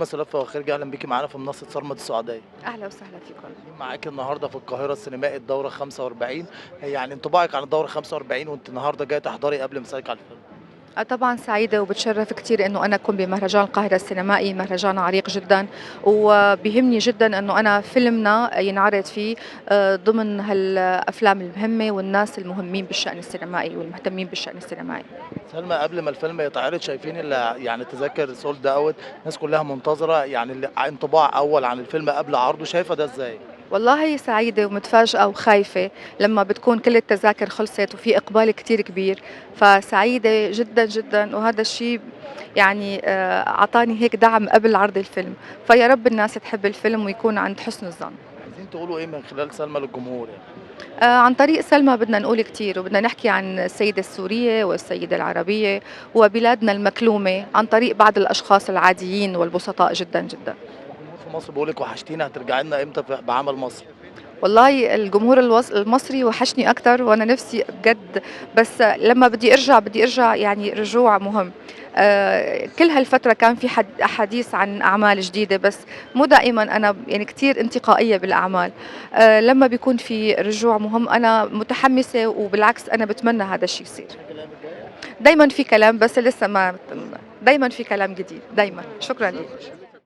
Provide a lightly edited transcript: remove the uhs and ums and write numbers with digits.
النجمة سلافة فواخرجي، أهلا بيكي معانا في منصة صرمة السعودية. أهلا وسهلا فيكم. معاكي النهارده في القاهرة السينمائي الدورة 45. يعني انطباعك عن الدورة 45 وأنت النهارده جاية تحضري قبل مسائك على الفيلم؟ طبعا سعيدة وبتشرف كثير إنه أنا أكون بمهرجان القاهرة السينمائي، مهرجان عريق جدا، وبيهمني جدا إنه أنا فيلمنا ينعرض فيه ضمن هالأفلام المهمة والناس المهمين بالشأن السينمائي والمهتمين بالشأن السينمائي. سلمى، قبل ما الفيلم يتعرض شايفين يعني التذاكر سولد أوت، الناس كلها منتظرة، يعني انطباع أول عن الفيلم قبل عرضه، شايفة ده إزاي؟ والله سعيدة ومتفاجئة وخايفة لما بتكون كل التذاكر خلصت وفي إقبال كتير كبير، فسعيدة جدا جدا، وهذا الشيء يعني أعطاني هيك دعم قبل عرض الفيلم، فيا رب الناس تحب الفيلم ويكون عند حسن الظن. عايزين تقولوا إيه من خلال سلمى للجمهور يعني؟ عن طريق سلمى بدنا نقول كتير، وبدنا نحكي عن السيدة السورية والسيدة العربية وبلادنا المكلومة عن طريق بعض الأشخاص العاديين والبسطاء جدا جدا. الجمهور في مصر بيقول لك وحشتينا، هترجعي لنا إمتى بعمل مصر؟ والله الجمهور المصري وحشني أكتر، وأنا نفسي بجد، بس لما بدي أرجع يعني رجوع مهم. كل هالفترة كان في أحاديث عن أعمال جديدة، بس مو دائما أنا يعني كتير انتقائية بالأعمال. لما بيكون في رجوع مهم أنا متحمسة، وبالعكس أنا بتمنى هذا الشيء يصير. دايما في كلام، بس لسه ما، دايما في كلام جديد دايما. شكرا لك.